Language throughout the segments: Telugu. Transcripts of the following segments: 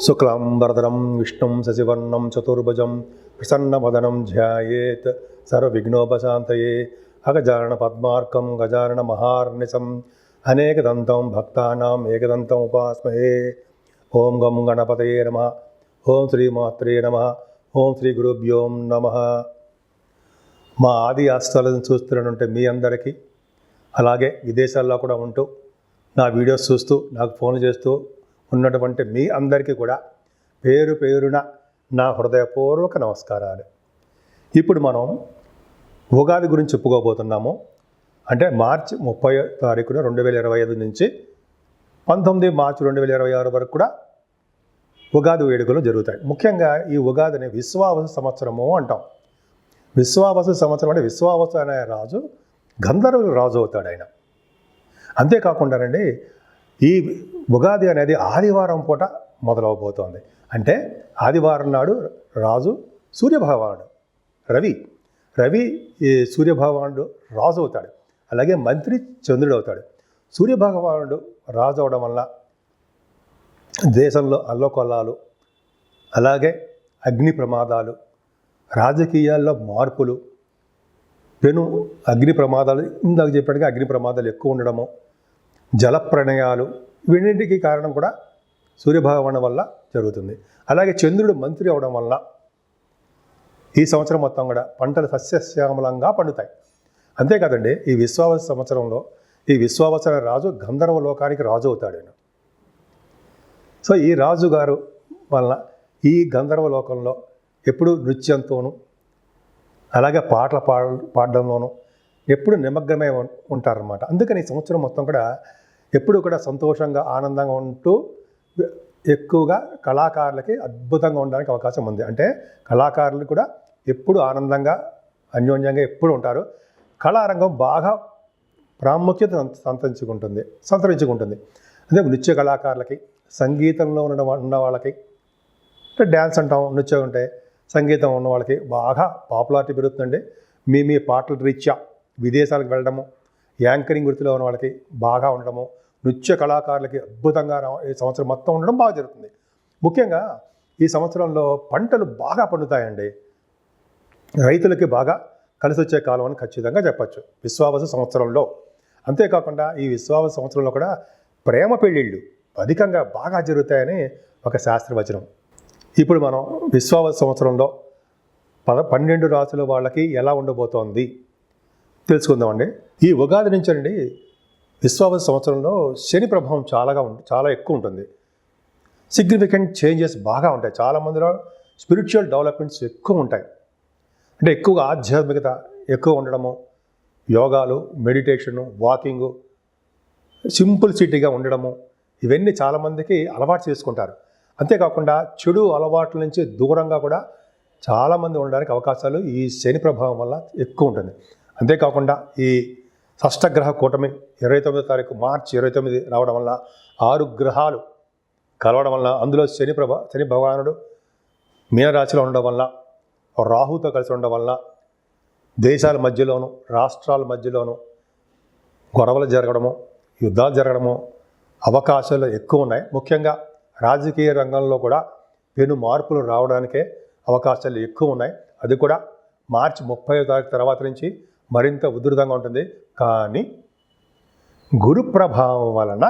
శుక్లాంబరధరం విష్ణుం శశివర్ణం చతుర్భుజం ప్రసన్నవదనం ధ్యాయేత్ సర్వవిఘ్నోపశాంతయే అగజానన పద్మార్కం గజానన మహార్నిశం అనేకదంతం భక్తానాం ఏకదంతం ఉపాస్మహే. ఓం గం గణపతయే నమః. ఓం శ్రీమాత్రే నమః. ఓం శ్రీ గురుభ్యో నమః. మా ఆది ఆస్థాలను చూస్తున్నటువంటి మీ అందరికీ, అలాగే విదేశాల్లో కూడా ఉంటూ నా వీడియోస్ చూస్తూ నాకు ఫోన్ చేస్తూ ఉన్నటువంటి మీ అందరికీ కూడా పేరు పేరున నా హృదయపూర్వక నమస్కారాలు. ఇప్పుడు మనం ఉగాది గురించి చెప్పుకోబోతున్నాము. అంటే మార్చి 30వ తారీఖున 2025 నుంచి 19 మార్చి 2026 వరకు కూడా ఉగాది వేడుకలు జరుగుతాయి. ముఖ్యంగా ఈ ఉగాదిని విశ్వావసు సంవత్సరము అంటాం. విశ్వావసు సంవత్సరం అంటే విశ్వావసు అనే రాజు గంధర్వుల రాజు అవుతాడు ఆయన. అంతేకాకుండానండి, ఈ ఉగాది అనేది ఆదివారం పూట మొదలవబోతోంది. అంటే ఆదివారం నాడు రాజు సూర్యభగవానుడు రవి ఈ సూర్యభగవానుడు రాజు అవుతాడు. అలాగే మంత్రి చంద్రుడు అవుతాడు. సూర్యభగవానుడు రాజు అవడం వల్ల దేశంలో అల్లకొల్లాలు, అలాగే అగ్ని ప్రమాదాలు, రాజకీయాల్లో మార్పులు, పెను అగ్ని ప్రమాదాలు, ఇందాక చెప్పినట్టుగా అగ్ని ప్రమాదాలు ఎక్కువ ఉండడము, జలప్రణయాలు, వీటికి కారణం కూడా సూర్యభగవాను వల్ల జరుగుతుంది. అలాగే చంద్రుడు మంత్రి అవడం వల్ల ఈ సంవత్సరం మొత్తం కూడా పంటలు సస్యశ్యామలంగా పండుతాయి. అంతేకాదండి, ఈ విశ్వావసు సంవత్సరంలో ఈ విశ్వావసు అనే రాజు గంధర్వ లోకానికి రాజు అవుతాడు ఆయన. సో ఈ రాజుగారు వలన ఈ గంధర్వ లోకంలో ఎప్పుడు నృత్యంతోనూ, అలాగే పాటలు పాడడంలోనూ ఎప్పుడు నిమగ్నమై ఉంటారన్నమాట. అందుకని ఈ సంవత్సరం మొత్తం కూడా ఎప్పుడు కూడా సంతోషంగా ఆనందంగా ఉంటూ ఎక్కువగా కళాకారులకి అద్భుతంగా ఉండడానికి అవకాశం ఉంది. అంటే కళాకారులు కూడా ఎప్పుడు ఆనందంగా అన్యోన్యంగా ఎప్పుడు ఉంటారు. కళారంగం బాగా ప్రాముఖ్యత సంతరించుకుంటుంది. అంటే నృత్య కళాకారులకి, సంగీతంలో ఉన్న వాళ్ళకి, అంటే డ్యాన్స్ అంటాం, నృత్యం ఉంటే సంగీతం ఉన్న వాళ్ళకి బాగా పాపులారిటీ పెరుగుతుందండి. మీ పాటల రీత్యా విదేశాలకు వెళ్ళడము, యాంకరింగ్ వృత్తిలో ఉన్న వాళ్ళకి బాగా ఉండడము, నృత్య కళాకారులకి అద్భుతంగా ఈ సంవత్సరం మొత్తం ఉండడం బాగా జరుగుతుంది. ముఖ్యంగా ఈ సంవత్సరంలో పంటలు బాగా పండుతాయండి. రైతులకి బాగా కలిసి వచ్చే కాలం అని ఖచ్చితంగా చెప్పచ్చు విశ్వావసు సంవత్సరంలో. అంతేకాకుండా ఈ విశ్వావసు సంవత్సరంలో కూడా ప్రేమ పెళ్ళిళ్ళు అధికంగా బాగా జరుగుతాయని ఒక శాస్త్రవచనం. ఇప్పుడు మనం విశ్వావసు సంవత్సరంలో 12 రాసుల వాళ్ళకి ఎలా ఉండబోతోంది తెలుసుకుందామండి. ఈ ఉగాది నుంచి అండి విశ్వావసు సంవత్సరంలో శని ప్రభావం చాలా ఎక్కువ ఉంటుంది. సిగ్నిఫికెంట్ చేంజెస్ బాగా ఉంటాయి. చాలామందిలో స్పిరిచువల్ డెవలప్మెంట్స్ ఎక్కువ ఉంటాయి. అంటే ఎక్కువగా ఆధ్యాత్మికత ఎక్కువ ఉండడము, యోగాలు, మెడిటేషను, వాకింగు, సింపుల్సిటీగా ఉండడము, ఇవన్నీ చాలామందికి అలవాటు చేసుకుంటారు. అంతేకాకుండా చెడు అలవాట్ల నుంచి దూరంగా కూడా చాలామంది ఉండడానికి అవకాశాలు ఈ శని ప్రభావం వల్ల ఎక్కువ ఉంటుంది. అంతేకాకుండా ఈ షష్టగ్రహ కూటమి 29వ తారీఖు మార్చి 29 రావడం వల్ల 6 గ్రహాలు కలవడం వల్ల, అందులో శని భగవానుడు మీనరాశిలో ఉండడం వల్ల, రాహుతో కలిసి ఉండడం వల్ల దేశాల మధ్యలోనూ రాష్ట్రాల మధ్యలోనూ గొడవలు జరగడము, యుద్ధాలు జరగడము అవకాశాలు ఎక్కువ ఉన్నాయి. ముఖ్యంగా రాజకీయ రంగంలో కూడా పెను మార్పులు రావడానికే అవకాశాలు ఎక్కువ ఉన్నాయి. అది కూడా మార్చి 30వ తారీఖు తర్వాత నుంచి మరింత ఉధృతంగా ఉంటుంది. కానీ గురు ప్రభావం వలన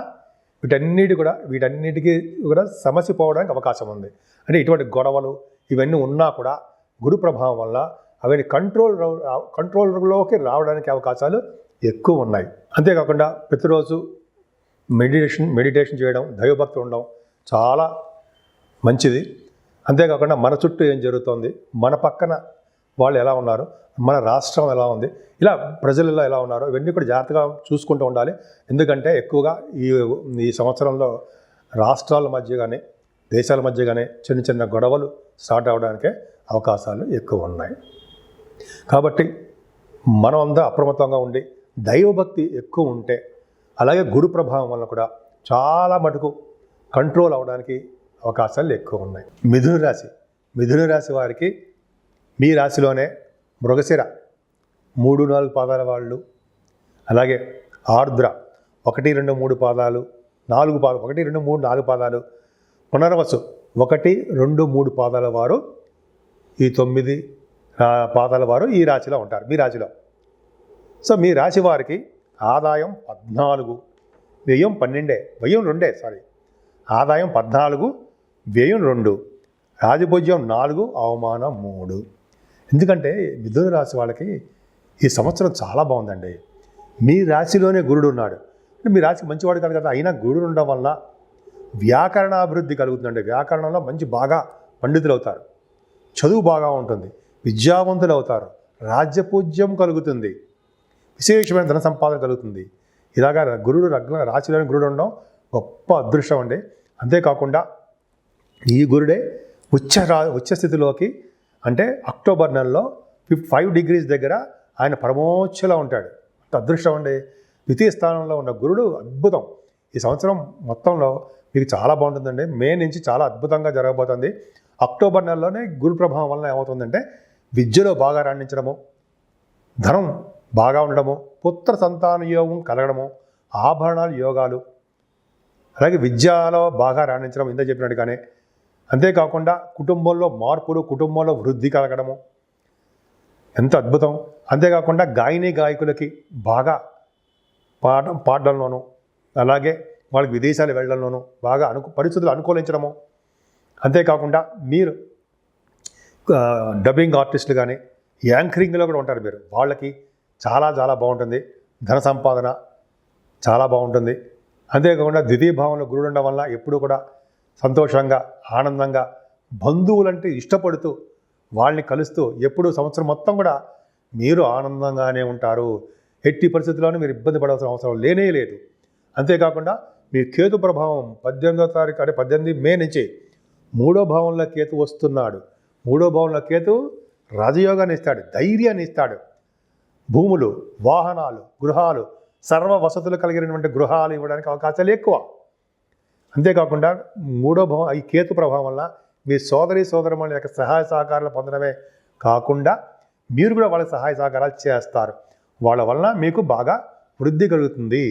వీటన్నిటికీ కూడా సమస్య పోవడానికి అవకాశం ఉంది. అంటే ఇటువంటి గొడవలు ఇవన్నీ ఉన్నా కూడా గురు ప్రభావం వల్ల అవన్నీ కంట్రోల్లోకి రావడానికి అవకాశాలు ఎక్కువ ఉన్నాయి. అంతేకాకుండా ప్రతిరోజు మెడిటేషన్ చేయడం, దైవభక్తి ఉండడం చాలా మంచిది. అంతేకాకుండా మన చుట్టూ ఏం జరుగుతోంది, మన పక్కన వాళ్ళు ఎలా ఉన్నారు, మన రాష్ట్రం ఎలా ఉంది, ఇలా ప్రజలు ఎలా ఉన్నారు, ఇవన్నీ కూడా జాగ్రత్తగా చూసుకుంటూ ఉండాలి. ఎందుకంటే ఎక్కువగా ఈ సంవత్సరంలో రాష్ట్రాల మధ్య కానీ దేశాల మధ్య కానీ చిన్న గొడవలు స్టార్ట్ అవ్వడానికే అవకాశాలు ఎక్కువ ఉన్నాయి. కాబట్టి మనం అంతా అప్రమత్తంగా ఉండి దైవభక్తి ఎక్కువ ఉంటే, అలాగే గురు ప్రభావం వల్ల కూడా చాలా మటుకు కంట్రోల్ అవ్వడానికి అవకాశాలు ఎక్కువ ఉన్నాయి. మిథున రాశి వారికి మీ రాశిలోనే మృగశిర 3-4 పాదాల వాళ్ళు, అలాగే ఆర్ద్ర 1, 2, 3 పాదాలు, 1, 2, 3, 4 పాదాలు, పునర్వసు 1, 2, 3 పాదాల వారు, ఈ 9 పాదాల వారు ఈ రాశిలో ఉంటారు, మీ రాశిలో. సో మీ రాశి వారికి ఆదాయం 14, వ్యయం 12, వ్యయం 2, ఆదాయం 14, వ్యయం 2, రాజభోజ్యం 4, అవమానం 3. ఎందుకంటే మిథున రాశి వాళ్ళకి ఈ సంవత్సరం చాలా బాగుందండి. మీ రాశిలోనే గురుడు ఉన్నాడు. మీ రాశికి మంచివాడు కాదు కదా, అయినా గురుడు ఉండడం వల్ల వ్యాకరణాభివృద్ధి కలుగుతుందండి. వ్యాకరణంలో బాగా పండితులు అవుతారు, చదువు బాగా ఉంటుంది, విద్యావంతులు అవుతారు, రాజ్యపూజ్యం కలుగుతుంది, విశేషమైన ధన సంపాదన కలుగుతుంది. ఇలాగా గురుడు రాశిలోని గురుడు ఉండడం గొప్ప అదృష్టం అండి. అంతేకాకుండా ఈ గురుడే ఉచ్చ స్థితిలోకి, అంటే అక్టోబర్ నెలలో 5 degrees దగ్గర ఆయన పరమోచ్చలో ఉంటాడు. అంత అదృష్టం అండి. ద్వితీయ స్థానంలో ఉన్న గురుడు అద్భుతం. ఈ సంవత్సరం మొత్తంలో మీకు చాలా బాగుంటుందండి. మే నుంచి చాలా అద్భుతంగా జరగబోతుంది. అక్టోబర్ నెలలోనే గురు ప్రభావం వలన ఏమవుతుందంటే విద్యలో బాగా రాణించడము, ధనం బాగా ఉండడము, పుత్ర సంతాన యోగం కలగడము, ఆభరణాలు యోగాలు, అలాగే విద్యలో బాగా రాణించడం ఇంత చెప్పినట్టుగానే. అంతేకాకుండా కుటుంబంలో మార్పులు, కుటుంబంలో వృద్ధి కలగడము ఎంత అద్భుతం. అంతేకాకుండా గాయకులకి బాగా పాడడంలోనూ, అలాగే వాళ్ళకి విదేశాలు వెళ్ళడంలోనూ బాగా పరిస్థితులు అనుకూలించడము. అంతేకాకుండా మీరు డబ్బింగ్ ఆర్టిస్టులు కానీ యాంకరింగ్లో కూడా ఉంటారు మీరు, వాళ్ళకి చాలా బాగుంటుంది. ధన సంపాదన చాలా బాగుంటుంది. అంతేకాకుండా ద్వితీయ భావంలో గురుడు ఉండడం వల్ల ఎప్పుడూ కూడా సంతోషంగా, ఆనందంగా, బంధువులంటే ఇష్టపడుతూ వాళ్ళని కలుస్తూ ఎప్పుడు సంవత్సరం మొత్తం కూడా మీరు ఆనందంగానే ఉంటారు. ఎట్టి పరిస్థితుల్లోనూ మీరు ఇబ్బంది పడాల్సిన అవసరం లేనే లేదు. అంతేకాకుండా మీ కేతు ప్రభావం 18వ తారీఖు, అంటే 18 మే నుంచి 3వ భావంలో కేతు వస్తున్నాడు. 3వ భావంలో కేతు రాజయోగాన్ని ఇస్తాడు, ధైర్యాన్ని ఇస్తాడు. భూములు, వాహనాలు, గృహాలు, సర్వ వసతులు కలిగినటువంటి గృహాలు ఇవ్వడానికి అవకాశాలు ఎక్కువ. అంతేకాకుండా 3వ భావం ఈ కేతు ప్రభావం వల్ల మీ సోదరమణుల యొక్క సహాయ సహకారాలు పొందడమే కాకుండా మీరు కూడా వాళ్ళకి సహాయ సహకారాలు చేస్తారు. వాళ్ళ వలన మీకు బాగా వృద్ధి కలుగుతుంది.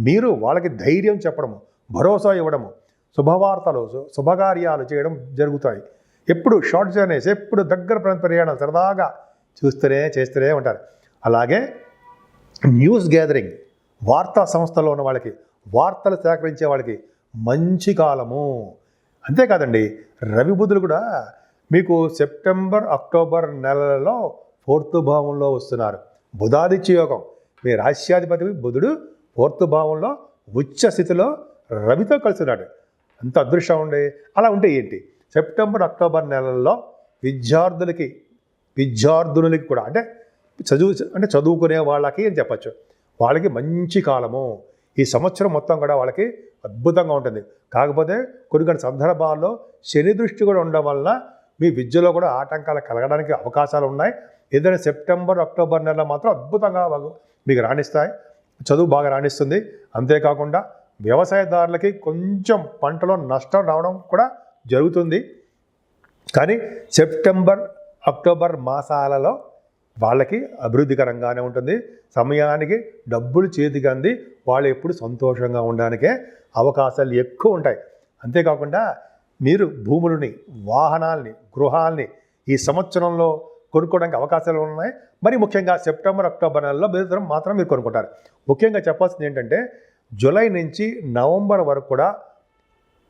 మీరు వాళ్ళకి ధైర్యం చెప్పడము, భరోసా ఇవ్వడము, శుభవార్తలు, శుభకార్యాలు చేయడం జరుగుతాయి. ఎప్పుడు షార్ట్ జర్నీస్, ఎప్పుడు దగ్గర ప్రయాణాలు సరదాగా చేస్తూనే ఉంటారు. అలాగే న్యూస్ గ్యాదరింగ్, వార్తా సంస్థలో ఉన్న వాళ్ళకి, వార్తలు సేకరించే వాళ్ళకి మంచి కాలము. అంతేకాదండి, రవి బుధులు కూడా మీకు సెప్టెంబర్, అక్టోబర్ నెలలలో 4th భావంలో వస్తున్నారు. బుధాదిత్య యోగం. మీ రాశ్యాధిపతి బుధుడు 4th భావంలో ఉచ్చ స్థితిలో రవితో కలిసినాడు. అంత అదృష్టం ఉండే. అలా ఉంటే ఏంటి, సెప్టెంబర్, అక్టోబర్ నెలల్లో విద్యార్థులకి కూడా, అంటే చదువుకునే వాళ్ళకి అని చెప్పచ్చు, వాళ్ళకి మంచి కాలము. ఈ సంవత్సరం మొత్తం కూడా వాళ్ళకి అద్భుతంగా ఉంటుంది. కాకపోతే కొన్ని సందర్భాల్లో శని దృష్టి కూడా ఉండడం వల్ల మీ విద్యలో కూడా ఆటంకాలు కలగడానికి అవకాశాలు ఉన్నాయి. ఏదైనా సెప్టెంబర్, అక్టోబర్ నెలలో మాత్రం అద్భుతంగా మీకు రాణిస్తాయి, చదువు బాగా రాణిస్తుంది. అంతేకాకుండా వ్యవసాయదారులకి కొంచెం పంటలో నష్టం రావడం కూడా జరుగుతుంది. కానీ సెప్టెంబర్, అక్టోబర్ మాసాలలో వాళ్ళకి అభివృద్ధికరంగానే ఉంటుంది. సమయానికి డబ్బులు చేతికి అంది వాళ్ళు ఎప్పుడు సంతోషంగా ఉండడానికే అవకాశాలు ఎక్కువ ఉంటాయి. అంతేకాకుండా మీరు భూములని, వాహనాల్ని, గృహాల్ని ఈ సంవత్సరంలో కొనుక్కోవడానికి అవకాశాలు ఉన్నాయి. మరి ముఖ్యంగా సెప్టెంబర్, అక్టోబర్ నెలలో మాత్రం మీరు కొనుక్కుంటారు. ముఖ్యంగా చెప్పాల్సింది ఏంటంటే జూలై నుంచి నవంబర్ వరకు కూడా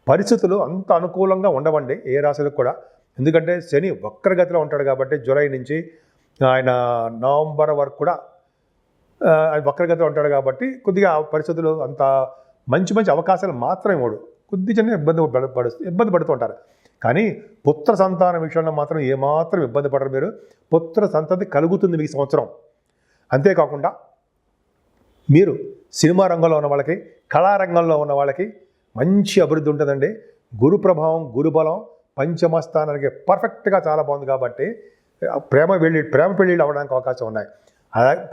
పరిస్థితులు అంత అనుకూలంగా ఉండవండి ఏ రాశులకు కూడా. ఎందుకంటే శని వక్రగతిలో ఉంటాడు కాబట్టి జూలై నుంచి ఆయన నవంబర్ వరకు కూడా వక్రగతిలో ఉంటాడు కాబట్టి కొద్దిగా పరిస్థితులు అంత మంచి అవకాశాలు మాత్రం ఇవ్వడు. కొద్దిగా ఇబ్బంది పడుతూ ఉంటారు. కానీ పుత్ర సంతానం విషయంలో మాత్రం ఏమాత్రం ఇబ్బంది పడరు మీరు. పుత్ర సంతతి కలుగుతుంది మీకు సంవత్సరం. అంతేకాకుండా మీరు సినిమా రంగంలో ఉన్న వాళ్ళకి, కళారంగంలో ఉన్న వాళ్ళకి మంచి అభివృద్ధి ఉంటుందండి. గురు ప్రభావం, గురుబలం పంచమ స్థానానికి పర్ఫెక్ట్గా చాలా బాగుంది కాబట్టి ప్రేమ పెళ్ళిళ్ళు అవ్వడానికి అవకాశం ఉన్నాయి.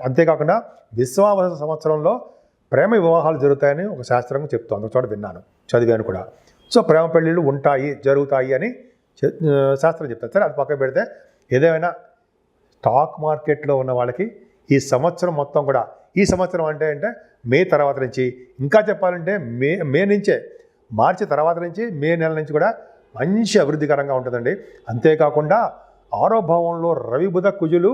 అంతేకాకుండా విశ్వావస సంవత్సరంలో ప్రేమ వివాహాలు జరుగుతాయని ఒక శాస్త్రంగా చెప్తోంది, ఒక చోట విన్నాను, చదివాను కూడా. సో ప్రేమ పెళ్ళిళ్ళు జరుగుతాయి అని శాస్త్రం చెప్తారు. సరే, అది పక్కన పెడితే ఏదేమైనా స్టాక్ మార్కెట్లో ఉన్న వాళ్ళకి ఈ సంవత్సరం మొత్తం కూడా, ఈ సంవత్సరం అంటే మే తర్వాత నుంచి, ఇంకా చెప్పాలంటే మే నుంచే, మార్చి తర్వాత నుంచి మే నెల నుంచి కూడా మంచి అభివృద్ధికరంగా ఉంటుందండి. అంతేకాకుండా ఆరో భావంలో రవి బుధ కుజులు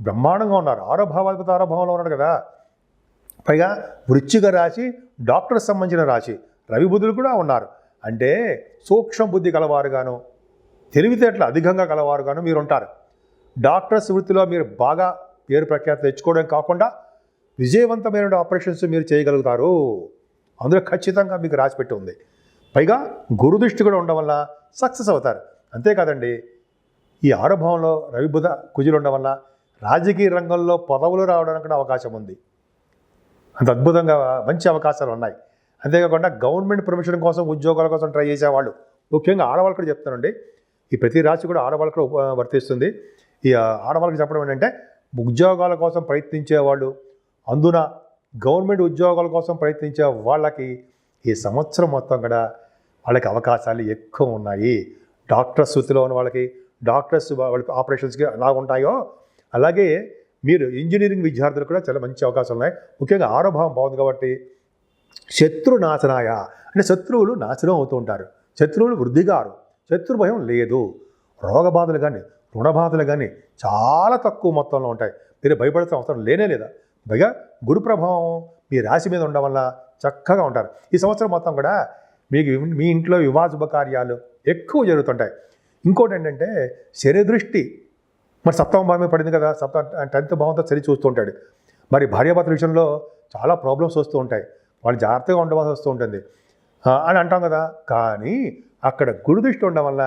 బ్రహ్మాండంగా ఉన్నారు. ఆరో భావంలో ఉన్నాడు కదా. పైగా వృశ్చిక రాశి డాక్టర్కి సంబంధించిన రాశి, రవి బుధులు కూడా ఉన్నారు. అంటే సూక్ష్మ బుద్ధి కలవారుగాను, తెలివితేటలు అధికంగా కలవారుగాను మీరు ఉంటారు. డాక్టర్స్ వృత్తిలో మీరు బాగా పేరు ప్రఖ్యాతి తెచ్చుకోవడం కాకుండా విజయవంతమైన ఆపరేషన్స్ మీరు చేయగలుగుతారు. అందులో ఖచ్చితంగా మీకు రాసిపెట్టి ఉంది. పైగా గురుదృష్టి కూడా ఉండడం వల్ల సక్సెస్ అవుతారు. అంతేకాదండి, ఈ ఆరో భావంలో రవి బుధ కుజులు ఉండడం వల్ల రాజకీయ రంగంలో పదవులు రావడానికి కూడా అవకాశం ఉంది. అంత అద్భుతంగా మంచి అవకాశాలు ఉన్నాయి. అంతేకాకుండా గవర్నమెంట్ ప్రొఫెషన్ కోసం, ఉద్యోగాల కోసం ట్రై చేసేవాళ్ళు, ముఖ్యంగా ఆడవాళ్ళు కూడా చెప్తానండి, ఈ ప్రతి రాశి కూడా ఆడవాళ్ళకు కూడా వర్తిస్తుంది. ఈ ఆడవాళ్ళకి చెప్పడం ఏంటంటే, ఉద్యోగాల కోసం ప్రయత్నించేవాళ్ళు, అందున గవర్నమెంట్ ఉద్యోగాల కోసం ప్రయత్నించే వాళ్ళకి ఈ సంవత్సరం మొత్తం కూడా వాళ్ళకి అవకాశాలు ఎక్కువ ఉన్నాయి. డాక్టర్స్ వృత్తిలో ఉన్న వాళ్ళకి, డాక్టర్స్ వాళ్ళకి ఆపరేషన్స్కి ఎలా ఉంటాయో అలాగే మీరు ఇంజనీరింగ్ విద్యార్థులు కూడా చాలా మంచి అవకాశాలు ఉన్నాయి. ముఖ్యంగా ఆరో భావం బాగుంది కాబట్టి శత్రు నాశనాయ, అంటే శత్రువులు నాశనం అవుతూ ఉంటారు, శత్రువులు వృద్ధిగారు, శత్రు భయం లేదు. రోగబాధలు కానీ రుణబాధలు కానీ చాలా తక్కువ మొత్తంలో ఉంటాయి. మీరు భయపడాల్సిన అవసరం లేనే లేదా. పైగా గురు ప్రభావం మీ రాశి మీద ఉండడం వల్ల చక్కగా ఉంటారు. ఈ సంవత్సరం మొత్తం కూడా మీకు మీ ఇంట్లో వివాహ శుభకార్యాలు ఎక్కువ జరుగుతుంటాయి. ఇంకోటి ఏంటంటే శని దృష్టి మరి సప్తమ భావమే పడింది కదా, 10th భావంతో సరి చూస్తూ ఉంటాడు. మరి భార్యాభర్తల విషయంలో చాలా ప్రాబ్లమ్స్ వస్తూ ఉంటాయి, వాళ్ళు జాగ్రత్తగా ఉండవలసి వస్తూ ఉంటుంది అని అంటాం కదా. కానీ అక్కడ గురుదృష్టి ఉండడం వల్ల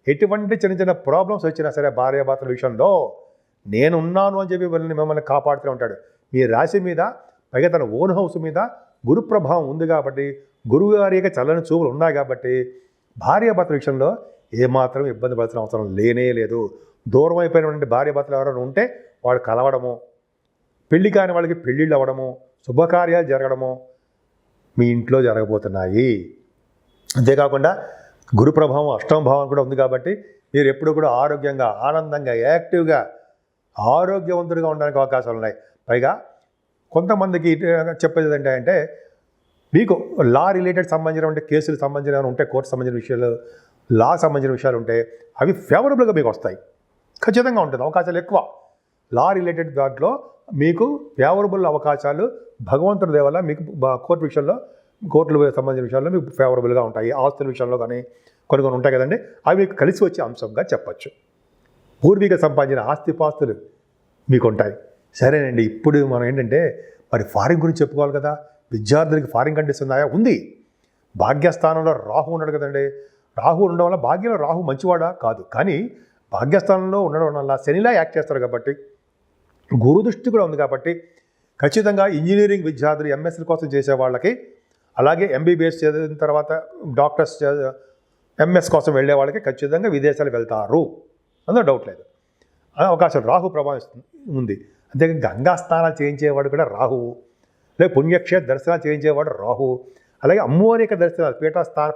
ఎటువంటి చిన్న చిన్న ప్రాబ్లమ్స్ వచ్చినా సరే భార్యాభర్తల విషయంలో నేనున్నాను అని చెప్పి మిమ్మల్ని కాపాడుతూ ఉంటాడు. మీ రాశి మీద, పైగా తన ఓన్ హౌస్ మీద గురు ప్రభావం ఉంది కాబట్టి, గురువు గారి యొక్క చల్లని చూపులు ఉన్నాయి కాబట్టి భార్యాభర్తల విషయంలో ఏమాత్రం ఇబ్బంది పడాల్సిన అవసరం లేనే లేదు. దూరం అయిపోయినటువంటి భార్యాభర్తలు ఎవరైనా ఉంటే వాళ్ళు కలవడము, పెళ్లి కాని వాళ్ళకి పెళ్ళిళ్ళు అవ్వడము, శుభకార్యాలు జరగడము మీ ఇంట్లో జరగబోతున్నాయి. అంతేకాకుండా గురు ప్రభావం అష్టమ భావం కూడా ఉంది కాబట్టి మీరు ఎప్పుడు కూడా ఆరోగ్యంగా, ఆనందంగా, యాక్టివ్గా, ఆరోగ్యవంతుడిగా ఉండడానికి అవకాశాలు ఉన్నాయి. పైగా కొంతమందికి చెప్పేది ఏంటంటే, మీకు లా రిలేటెడ్ సంబంధించిన కేసులకు సంబంధించిన ఉంటే, కోర్టు సంబంధించిన విషయాలు, లా సంబంధించిన విషయాలు ఉంటే అవి ఫేవరబుల్గా మీకు వస్తాయి. ఖచ్చితంగా ఉంటుంది, అవకాశాలు ఎక్కువ. లా రిలేటెడ్ దాంట్లో మీకు ఫేవరబుల్ అవకాశాలు భగవంతుడి దయ వల్ల మీకు కోర్టు విషయంలో, కోర్టులకు సంబంధించిన విషయాల్లో మీకు ఫేవరబుల్గా ఉంటాయి. ఆస్తుల విషయంలో కానీ కొన్ని ఉంటాయి కదండి, అవి మీకు కలిసి వచ్చే అంశంగా చెప్పచ్చు. పూర్వీక సంపాదించిన ఆస్తిపాస్తులు మీకు ఉంటాయి. సరేనండి, ఇప్పుడు మనం ఏంటంటే మరి ఫారిన్ గురించి చెప్పుకోవాలి కదా. విద్యార్థులకి ఫారిన్ కంట్రీస్ ఉన్నాయా? ఉంది. భాగ్యస్థానంలో రాహు ఉన్నాడు కదండి. రాహు ఉండడం వల్ల, భాగ్యంలో రాహు మంచివాడా కాదు, కానీ భాగ్యస్థానంలో ఉండడం వల్ల శనిలా యాక్ట్ చేస్తారు కాబట్టి, గురు దృష్టి కూడా ఉంది కాబట్టి ఖచ్చితంగా ఇంజనీరింగ్ విద్యార్థులు, ఎంఎస్సీ కోసం చేసే వాళ్ళకి, అలాగే ఎంబీబీఎస్ చదివిన తర్వాత డాక్టర్స్ ఎంఎస్ కోసం వెళ్ళే వాళ్ళకి ఖచ్చితంగా విదేశాలు వెళ్తారు, అందులో డౌట్ లేదు. అవకాశం రాహు ప్రభావం ఉంది. అంతే గంగా స్నానాలు చేయించేవాడు కూడా రాహువు, లేక పుణ్యక్షేత్ర దర్శనాలు చేయించేవాడు రాహు, అలాగే అమ్మవారి యొక్క దర్శనాలు,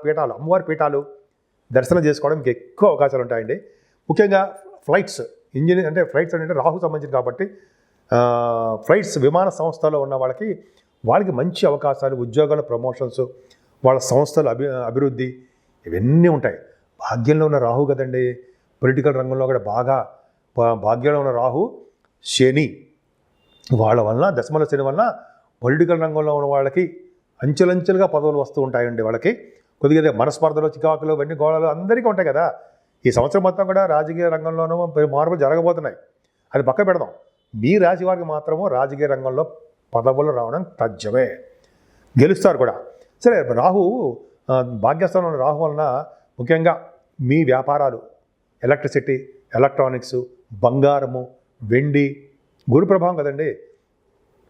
పీఠాలు, అమ్మవారి పీఠాలు దర్శనం చేసుకోవడం మీకు ఎక్కువ అవకాశాలు ఉంటాయండి. ముఖ్యంగా ఫ్లైట్స్, ఇంజనీర్ అంటే ఫ్లైట్స్ అంటే రాహు సంబంధించి కాబట్టి ఫ్లైట్స్, విమాన సంస్థలో ఉన్న వాళ్ళకి మంచి అవకాశాలు, ఉద్యోగాల ప్రమోషన్స్, వాళ్ళ సంస్థల అభివృద్ధి ఇవన్నీ ఉంటాయి. భాగ్యంలో ఉన్న రాహు కదండి. పొలిటికల్ రంగంలో కూడా బాగా భాగ్యంలో ఉన్న రాహు, శని వాళ్ళ వలన, దశమల శని వలన పొలిటికల్ రంగంలో ఉన్న వాళ్ళకి అంచెలంచెలుగా పదవులు వస్తూ ఉంటాయండి. వాళ్ళకి కొద్దిగా మనస్పర్ధలు, చికాకులు, ఇవన్నీ గోళాలు అందరికీ ఉంటాయి కదా. ఈ సంవత్సరం మొత్తం కూడా రాజకీయ రంగంలోనూ మార్పులు జరగబోతున్నాయి, అది పక్క పెడదాం. మీ రాశి వారికి మాత్రము రాజకీయ రంగంలో పదవులు రావడం తథ్యమే, గెలుస్తారు కూడా. సరే, రాహు భాగ్యస్థానంలో రాహు వలన ముఖ్యంగా మీ వ్యాపారాలు, ఎలక్ట్రిసిటీ, ఎలక్ట్రానిక్స్, బంగారము, వెండి, గురు ప్రభావం కదండి.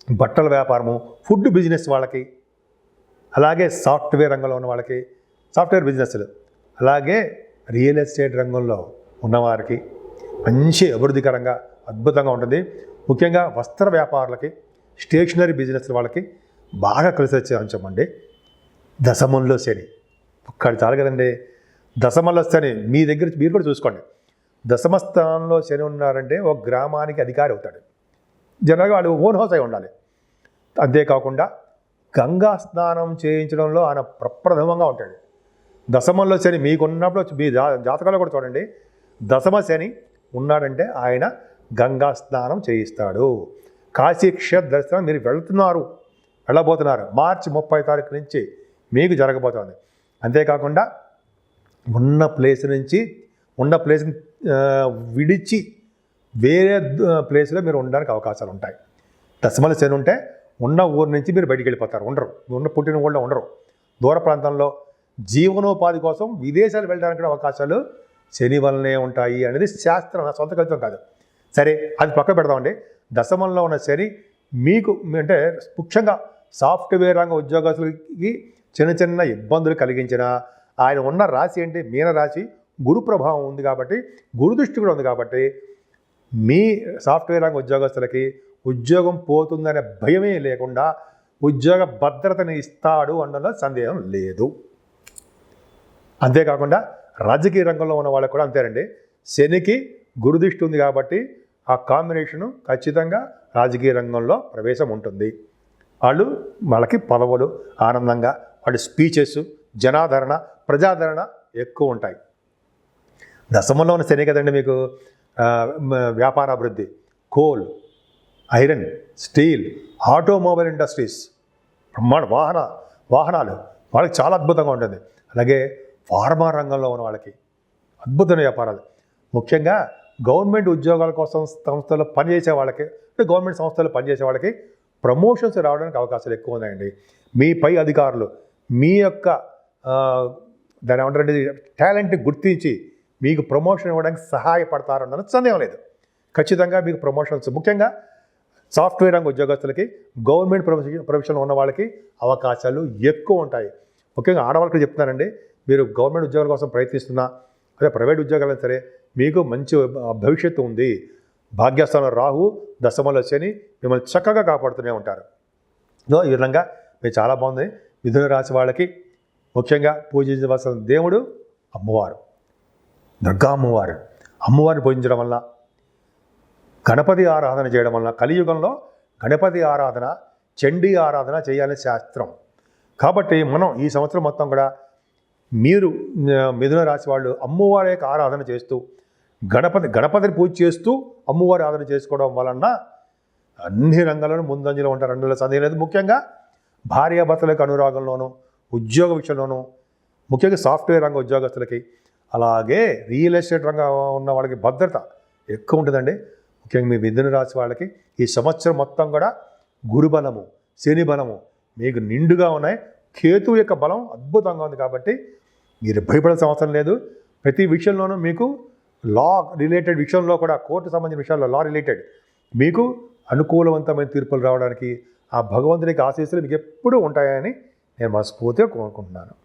బట్టల వ్యాపారము, ఫుడ్ బిజినెస్ వాళ్ళకి, అలాగే సాఫ్ట్వేర్ రంగంలో ఉన్న వాళ్ళకి, సాఫ్ట్వేర్ బిజినెస్లు, అలాగే రియల్ ఎస్టేట్ రంగంలో ఉన్నవారికి మంచి అభివృద్ధికరంగా, అద్భుతంగా ఉంటుంది. ముఖ్యంగా వస్త్ర వ్యాపారులకి, స్టేషనరీ బిజినెస్ వాళ్ళకి బాగా కలిసి వచ్చే అంశం అండి దశమంలో శని. ఒక్కటి చాలు కదండి. దశమంలో శని మీ దగ్గర మీరు కూడా చూసుకోండి. దశమ స్థానంలో శని ఉన్నారంటే ఒక గ్రామానికి అధికారి అవుతాడు. జనరల్గా వాడు ఓన్ హౌస్ అయి ఉండాలి. అంతేకాకుండా గంగా స్నానం చేయించడంలో ఆయన ప్రప్రథమంగా ఉంటాడు. దశమంలో శని మీకున్నప్పుడు మీ జాతకాలు కూడా చూడండి, దశమ శని ఉన్నాడంటే ఆయన గంగా స్నానం చేయిస్తాడు. కాశీ క్షేత్ర దర్శనం మీరు వెళ్ళబోతున్నారు మార్చి 30 తారీఖు నుంచి మీకు జరగబోతోంది. అంతేకాకుండా ఉన్న ప్లేస్ని విడిచి వేరే ప్లేస్లో మీరు ఉండడానికి అవకాశాలు ఉంటాయి. దశమల శని ఉంటే ఉన్న ఊరు నుంచి మీరు బయటికి వెళ్ళిపోతారు, ఉన్న పుట్టిన ఊళ్ళో ఉండరు. దూర ప్రాంతంలో జీవనోపాధి కోసం విదేశాలు వెళ్ళడానికి కూడా అవకాశాలు శని వల్లనే ఉంటాయి అనేది శాస్త్రం, నా సొంత కవిత్వం కాదు. సరే, అది పక్క పెడదామండి. దశమంలో ఉన్న శని మీకు అంటే ముఖ్యంగా సాఫ్ట్వేర్ రంగ ఉద్యోగస్తులకి చిన్న ఇబ్బందులు కలిగించిన ఆయన ఉన్న రాశి ఏంటి, మీన రాశి, గురు ప్రభావం ఉంది కాబట్టి, గురు దృష్టి కూడా ఉంది కాబట్టి మీ సాఫ్ట్వేర్ రంగ ఉద్యోగస్తులకి ఉద్యోగం పోతుందనే భయమే లేకుండా ఉద్యోగ భద్రతని ఇస్తాడు అనడంలో సందేహం లేదు. అంతేకాకుండా రాజకీయ రంగంలో ఉన్న వాళ్ళకి కూడా అంతేనండి. శనికి గురుదృష్టి ఉంది కాబట్టి ఆ కాంబినేషను ఖచ్చితంగా రాజకీయ రంగంలో ప్రవేశం ఉంటుంది. వాళ్ళకి పదవులు ఆనందంగా, వాళ్ళ స్పీచెస్, జనాదరణ, ప్రజాదరణ ఎక్కువ ఉంటాయి. దశమంలో ఉన్న శని కదండి మీకు వ్యాపారాభివృద్ధి, coal, iron, steel, automobile industries, బ్రహ్మాండ వాహనాలు వాళ్ళకి చాలా అద్భుతంగా ఉంటుంది. అలాగే ఫార్మా రంగంలో ఉన్న వాళ్ళకి అద్భుతమైన వ్యాపారాలు, ముఖ్యంగా గవర్నమెంట్ ఉద్యోగాల కోసం సంస్థల్లో పనిచేసే వాళ్ళకి, గవర్నమెంట్ సంస్థల్లో పనిచేసే వాళ్ళకి ప్రమోషన్స్ రావడానికి అవకాశాలు ఎక్కువ ఉన్నాయండి. మీ పై అధికారులు మీ యొక్క దాని ఏమంటారంటే టాలెంట్ని గుర్తించి మీకు ప్రమోషన్ ఇవ్వడానికి సహాయపడతారన్న సందేహం లేదు. ఖచ్చితంగా మీకు ప్రమోషన్స్, ముఖ్యంగా సాఫ్ట్వేర్ రంగ ఉద్యోగస్తులకి, గవర్నమెంట్ ప్రొఫెషన్లో ఉన్న వాళ్ళకి అవకాశాలు ఎక్కువ ఉంటాయి. ముఖ్యంగా ఆడవాళ్ళకి చెప్తున్నానండి, మీరు గవర్నమెంట్ ఉద్యోగాల కోసం ప్రయత్నిస్తున్నా, అదే ప్రైవేట్ ఉద్యోగాలైనా సరే మీకు మంచి భవిష్యత్తు ఉంది. భాగ్యస్థానంలో రాహు, దశమలో శని మిమ్మల్ని చక్కగా కాపాడుతూనే ఉంటారు. ఈ విధంగా మీరు చాలా బాగుంది. మిథున రాశి వాళ్ళకి ముఖ్యంగా పూజించవలసిన దేవుడు అమ్మవారు, దుర్గా అమ్మవారు. అమ్మవారిని పూజించడం వల్ల, గణపతి ఆరాధన చేయడం వల్ల, కలియుగంలో గణపతి ఆరాధన, చండీ ఆరాధన చేయాలని శాస్త్రం. కాబట్టి మనం ఈ సంవత్సరం మొత్తం కూడా మీరు మిథున రాశి వాళ్ళు అమ్మవారి యొక్క ఆరాధన చేస్తూ, గణపతిని పూజ చేస్తూ అమ్మవారి ఆరాధన చేసుకోవడం వలన అన్ని రంగాల్లోనూ ముందంజలో ఉంటారు, అందులో సందేహం లేదు. ముఖ్యంగా భార్యాభర్తలకు అనురాగంలోనూ, ఉద్యోగ విషయంలోనూ, ముఖ్యంగా సాఫ్ట్వేర్ రంగ ఉద్యోగస్తులకి, అలాగే రియల్ ఎస్టేట్ రంగం ఉన్న వాళ్ళకి భద్రత ఎక్కువ ఉంటుందండి. ముఖ్యంగా మీ మిథున రాశి వాళ్ళకి ఈ సంవత్సరం మొత్తం కూడా గురుబలము, శని బలము మీకు నిండుగా ఉన్నాయి. కేతు యొక్క బలం అద్భుతంగా ఉంది కాబట్టి మీరు భయపడాల్సిన అవసరం లేదు. ప్రతి విషయంలోనూ మీకు లా రిలేటెడ్ విషయంలో కూడా, కోర్టు సంబంధించిన విషయాల్లో లా రిలేటెడ్ మీకు అనుకూలవంతమైన తీర్పులు రావడానికి ఆ భగవంతునికి ఆశీస్సులు మీకు ఎప్పుడూ ఉంటాయని నేను మనస్ఫూర్తిగా కోరుకుంటున్నాను.